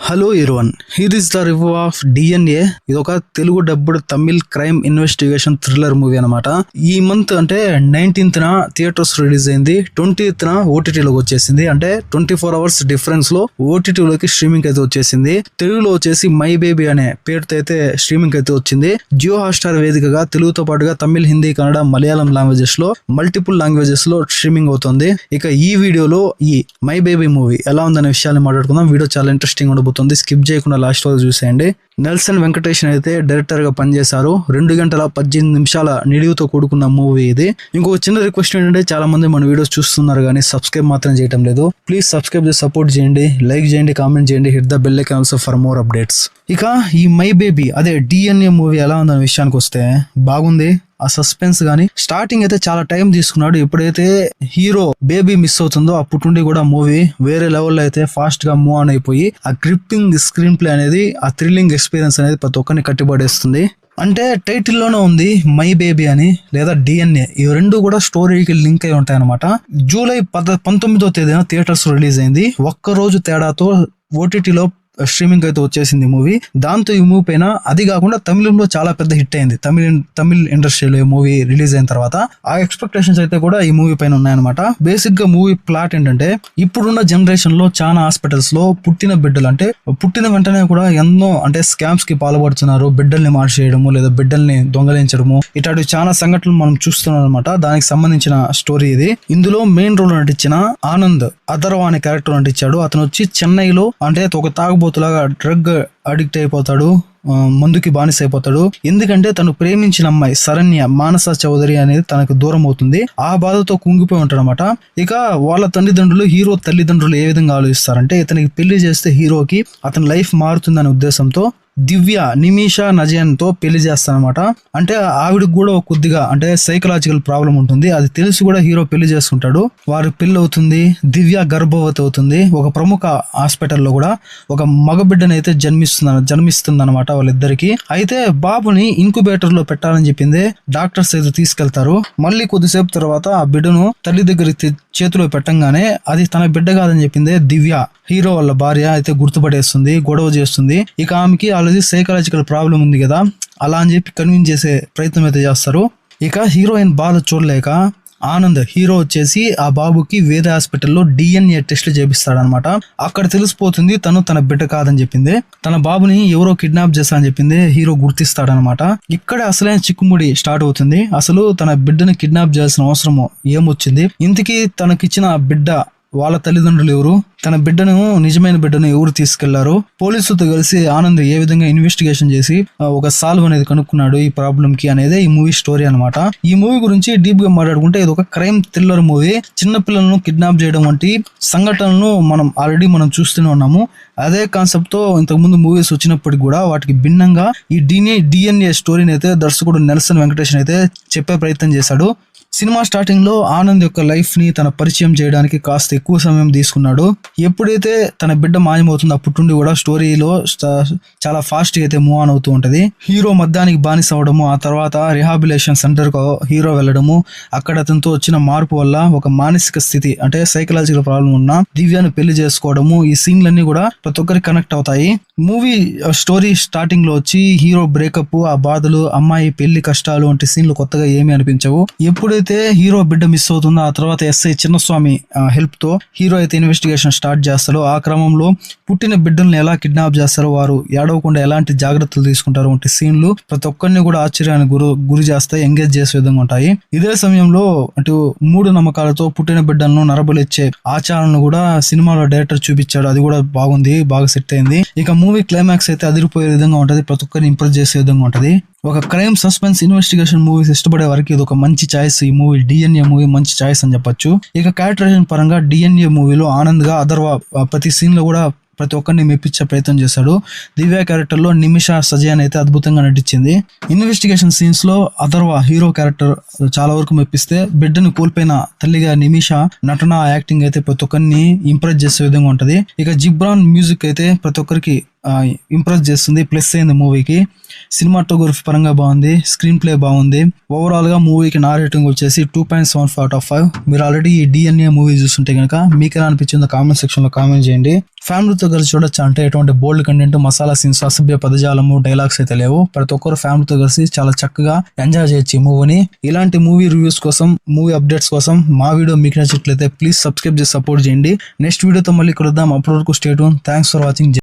Hello everyone, here is the review of DNA. ఇది ఒక Telugu dubbed Tamil crime investigation thriller movie అనమాట. ఈ month అంటే 19th థియేటర్స్ రిలీజ్ అయింది, 20th ఓటీటీలోకి వచ్చేసింది. అంటే 24 hours డిఫరెన్స్ లో ఓటీటీలోకి స్ట్రీమింగ్ అయితే వచ్చేసింది. తెలుగులో వచ్చేసి మై బేబీ అనే పేరుతో అయితే స్ట్రీమింగ్ అయితే వచ్చింది. జియో హాట్స్టార్ వేదికగా తెలుగుతో పాటుగా తమిళ్, హిందీ, కన్నడ, మలయాళం లాంగ్వేజెస్ లో మల్టిపుల్ లాంగ్వేజెస్ లో స్ట్రీమింగ్ అవుతుంది. ఇక ఈ వీడియోలో ఈ మై బేబీ మూవీ ఎలా ఉందనే విషయాన్ని మాట్లాడుకుందాం. వీడియో చాలా ఇంట్రెస్టింగ్ ఉండబోతుంది, స్కిప్ చేయకుండా లాస్ట్ వరకు చూసేయండి. నెల్సన్ వెంకటేషన్ అయితే డైరెక్టర్ గా పనిచేశారు. 2 గంటల 18 నిమిషాల నిడివితో కూడుకున్న మూవీ ఇది. ఇంకొక చిన్న రిక్వెస్ట్ ఏంటంటే, చాలా మంది మన వీడియోస్ చూస్తున్నారు కానీ సబ్స్క్రైబ్ మాత్రం చేయడం లేదు. ప్లీజ్ సబ్స్క్రైబ్ చేసి సపోర్ట్ చేయండి, లైక్ చేయండి, కామెంట్ చేయండి, hit the bell icon also for more updates. ఇక ఈ మై బేబీ అదే డిఎన్ఏ మూవీ ఎలా ఉందనే విషయానికి వస్తే బాగుంది. ఆ సస్పెన్స్ గానీ స్టార్టింగ్ అయితే చాలా టైం తీసుకున్నాడు. ఎప్పుడైతే హీరో బేబీ మిస్ అవుతుందో అప్పటి నుండి కూడా మూవీ వేరే లెవెల్లో అయితే ఫాస్ట్ గా మూవ్ ఆన్ అయిపోయి ఆ గ్రిప్పింగ్ స్క్రీన్ ప్లే అనేది, ఆ థ్రిల్లింగ్ ఎక్స్పీరియన్స్ అనేది ప్రతి ఒక్కరిని కట్టిపడేస్తుంది. అంటే టైటిల్ లోనే ఉంది మై బేబీ అని లేదా డిఎన్ఏ. ఈ రెండు కూడా స్టోరీకి లింక్ అయి ఉంటాయి అనమాట. జూలై 19వ తేదీన థియేటర్స్ రిలీజ్ అయింది. ఒక్క రోజు తేడాతో ఓటీటీలో స్ట్రీమింగ్ అయితే వచ్చేసింది మూవీ. దాంతో ఈ మూవీ పైన, అది కాకుండా తమిళంలో చాలా పెద్ద హిట్ అయింది. తమిళ్ ఇండస్ట్రీలో ఈ మూవీ రిలీజ్ అయిన తర్వాత ఆ ఎక్స్పెక్టేషన్స్ అయితే కూడా ఈ మూవీ పైన ఉన్నాయన్నమాట. బేసిక్ గా మూవీ ప్లాట్ ఏంటంటే, ఇప్పుడున్న జనరేషన్ లో చాలా హాస్పిటల్స్ లో పుట్టిన బిడ్డలు అంటే పుట్టిన వెంటనే కూడా ఎన్నో అంటే స్కామ్స్ కి పాల్పడుతున్నారు. బిడ్డల్ని మార్చేయడము లేదా బిడ్డల్ని దొంగలించడము, ఇట్లాంటి చాలా సంఘటనలు మనం చూస్తున్నాం అనమాట. దానికి సంబంధించిన స్టోరీ ఇది. ఇందులో మెయిన్ రోల్ నటించిన ఆనంద్ అథర్వ అనే క్యారెక్టర్ నటించాడు. అతను వచ్చి చెన్నైలో అంటే ఒక తాగుబోతులాగా డ్రగ్ అడిక్ట్ అయిపోతాడు, మందుకి బానిస అయిపోతాడు. ఎందుకంటే తను ప్రేమించిన అమ్మాయి శరణ్య మానస చౌదరి అనేది తనకు దూరం అవుతుంది. ఆ బాధతో కుంగిపోయి ఉంటాడు అనమాట. ఇక వాళ్ళ హీరో తల్లిదండ్రులు ఏ విధంగా ఆలోచిస్తారంటే, ఇతనికి పెళ్లి చేస్తే హీరోకి అతని లైఫ్ మారుతుందనే ఉద్దేశంతో దివ్య నిమిషా నజయన్ తో పెళ్లి చేస్తానమాట. అంటే ఆవిడకి కూడా కొద్దిగా అంటే సైకలాజికల్ ప్రాబ్లం ఉంటుంది. అది తెలిసి కూడా హీరో పెళ్లి చేసుకుంటాడు. వారి పెళ్లి అవుతుంది. దివ్య గర్భవతి అవుతుంది. ఒక ప్రముఖ హాస్పిటల్లో కూడా ఒక మగబిడ్డని అయితే జన్మిస్తుంది అనమాట వాళ్ళిద్దరికి. అయితే బాబుని ఇంక్యుబేటర్ లో పెట్టాలని చెప్పింది డాక్టర్స్ అయితే తీసుకెళ్తారు. మళ్ళీ కొద్దిసేపు తర్వాత ఆ బిడ్డను తల్లి దగ్గరికి చేతిలో పెట్టంగానే అది తన బిడ్డ కాదని చెప్పింది దివ్య. హీరో వాళ్ళ భార్య అయితే గుర్తుపడేస్తుంది, గొడవ చేస్తుంది. ఇక ఆమెకి ఆల్రెడీ సైకలాజికల్ ప్రాబ్లం ఉంది కదా, అలా అని చెప్పి కన్విన్స్ చేసే ప్రయత్నం అయితే చేస్తారు. ఇక హీరోయిన్ బాధ చూడలేక ఆనంద్ హీరో వచ్చేసి ఆ బాబుకి వేరే హాస్పిటల్లో డిఎన్ఏ టెస్ట్లు చేపిస్తాడనమాట. అక్కడ తెలిసిపోతుంది తను తన బిడ్డ కాదని చెప్పింది. తన బాబుని ఎవరో కిడ్నాప్ చేస్తారని చెప్పింది హీరో గుర్తిస్తాడనమాట. ఇక్కడ అసలైన చిక్కుముడి స్టార్ట్ అవుతుంది. అసలు తన బిడ్డని కిడ్నాప్ చేయాల్సిన అవసరం ఏమొచ్చింది, ఇంతకీ తనకిచ్చిన బిడ్డ వాళ్ళ తల్లిదండ్రులు ఎవరు, తన బిడ్డను నిజమైన బిడ్డను ఎవరు తీసుకెళ్లారు, పోలీసులతో కలిసి ఆనంద్ ఏ విధంగా ఇన్వెస్టిగేషన్ చేసి ఒక సాల్వ్ అనేది కనుక్కున్నాడు ఈ ప్రాబ్లం కి అనేది ఈ మూవీ స్టోరీ అనమాట. ఈ మూవీ గురించి డీప్ గా మాట్లాడుకుంటే, ఇది ఒక క్రైమ్ థ్రిల్లర్ మూవీ. చిన్న పిల్లలను కిడ్నాప్ చేయడం వంటి సంఘటనలను ఆల్రెడీ మనం చూస్తూనే ఉన్నాము. అదే కాన్సెప్ట్ తో ఇంతకు ముందు మూవీస్ వచ్చినప్పటికి కూడా వాటికి భిన్నంగా ఈ డిఎన్ఏ స్టోరీని అయితే దర్శకుడు నెల్సన్ వెంకటేషన్ అయితే చెప్పే ప్రయత్నం చేశాడు. సినిమా స్టార్టింగ్ లో ఆనంద్ యొక్క లైఫ్ ని తన పరిచయం చేయడానికి కాస్త ఎక్కువ సమయం తీసుకున్నాడు. ఎప్పుడైతే తన బిడ్డ మాయమవుతుందో అప్పటి నుండి కూడా స్టోరీలో చాలా ఫాస్ట్ గా అయితే మూవ్ ఆన్ అవుతూ ఉంటది. హీరో మద్యానికి బానిస అవడము, ఆ తర్వాత రిహాబిలేషన్ సెంటర్ కు హీరో వెళ్ళడము, అక్కడ అతనితో వచ్చిన మార్పు వల్ల ఒక మానసిక స్థితి అంటే సైకలాజికల్ ప్రాబ్లం ఉన్న దివ్యాను పెళ్లి చేసుకోవడము, ఈ సీన్లన్నీ కూడా ప్రతి ఒక్కరికి కనెక్ట్ అవుతాయి. మూవీ స్టోరీ స్టార్టింగ్ లో వచ్చి హీరో బ్రేకప్, ఆ బాధలు, అమ్మాయి పెళ్లి కష్టాలు వంటి సీన్లు కొత్తగా ఏమీ అనిపించవు. ఎప్పుడైతే హీరో బిడ్డ మిస్ అవుతుందో ఆ తర్వాత ఎస్ఐ చిన్నస్వామి హెల్ప్ తో హీరో అయితే ఇన్వెస్టిగేషన్ స్టార్ట్ చేస్తారో, ఆ క్రమంలో పుట్టిన బిడ్డల్ని ఎలా కిడ్నాప్ చేస్తారో, వారు ఏడవకుండా ఎలాంటి జాగ్రత్తలు తీసుకుంటారో వంటి సీన్లు ప్రతి ఒక్కరిని కూడా ఆశ్చర్యానికి గురి చేస్తాయి, ఎంగేజ్ చేసే విధంగా ఉంటాయి. ఇదే సమయంలో అటు మూడు నమ్మకాలతో పుట్టిన బిడ్డలను నరబలిచ్చే ఆచారాలను కూడా సినిమాలో డైరెక్టర్ చూపించాడు. అది కూడా బాగుంది, బాగా సెట్ అయింది. ఇక మూవీ క్లైమాక్స్ అయితే అదిరిపోయే విధంగా ఉంటది, ప్రతి ఒక్కరిని ఇంప్రెస్ చేసే విధంగా ఉంటది. ఒక క్రైమ్ సస్పెన్స్ ఇన్వెస్టిగేషన్ మూవీస్ ఇష్టపడే వారికి ఇది ఒక మంచి చాయిస్. ఈ మూవీ డిఎన్ఏ మూవీ మంచి చాయిస్ అని చెప్పొచ్చు. ఇక క్యారెక్టరైజేషన్ పరంగా డిఎన్ఏ మూవీలో ఆనంద్ గా అథర్వ ప్రతి సీన్ లో కూడా ప్రతి ఒక్కరిని మెప్పించే ప్రయత్నం చేశాడు. దివ్య క్యారెక్టర్ లో నిమిషా సజయన్ అయితే అద్భుతంగా నటించింది. ఇన్వెస్టిగేషన్ సీన్స్ లో అథర్వ హీరో క్యారెక్టర్ చాలా వరకు మెప్పిస్తే, బిడ్డను కోల్పోయిన తల్లిగా నిమిషా నటన, యాక్టింగ్ అయితే ప్రతి ఒక్కరిని ఇంప్రెస్ చేసే విధంగా ఉంటది. ఇక జిబ్రాన్ మ్యూజిక్ అయితే ప్రతి ఒక్కరికి ఇంప్రెస్ చేస్తుంది, ప్లస్ అయింది మూవీకి. సినిమాటోగ్రఫీ పరంగా బాగుంది, స్క్రీన్ ప్లే బాగుంది. ఓవరాల్ గా మూవీకి నా రేటింగ్ వచ్చేసి 2.75/5. మీరు ఆల్రెడీ ఈ డిఎన్ఏ మూవీ చూస్తుంటే కనుక మీకు ఎలా అనిపించిందో కామెంట్ సెక్షన్ లో కామెంట్ చేయండి. ఫ్యామిలీతో కలిసి చూడొచ్చు. అంటే ఎటువంటి బోల్డ్ కంటెంట్, మసాలా సీన్స్, అసభ్య పదజాలము, డైలాగ్స్ అయితే లేవు. ప్రతి ఒక్కరు ఫ్యామిలీతో కలిసి చాలా చక్కగా ఎంజాయ్ చేయొచ్చు ఈ మూవీని. ఇలాంటి మూవీ రివ్యూస్ కోసం, మూవీ అప్డేట్స్ కోసం మా వీడియో మీకు నచ్చినట్లయితే ప్లీజ్ సబ్స్క్రైబ్ చేసి సపోర్ట్ చేయండి. నెక్స్ట్ వీడియోతో మళ్ళీ కలుద్దాం. అప్పటి వరకు stay tune. Thanks for watching.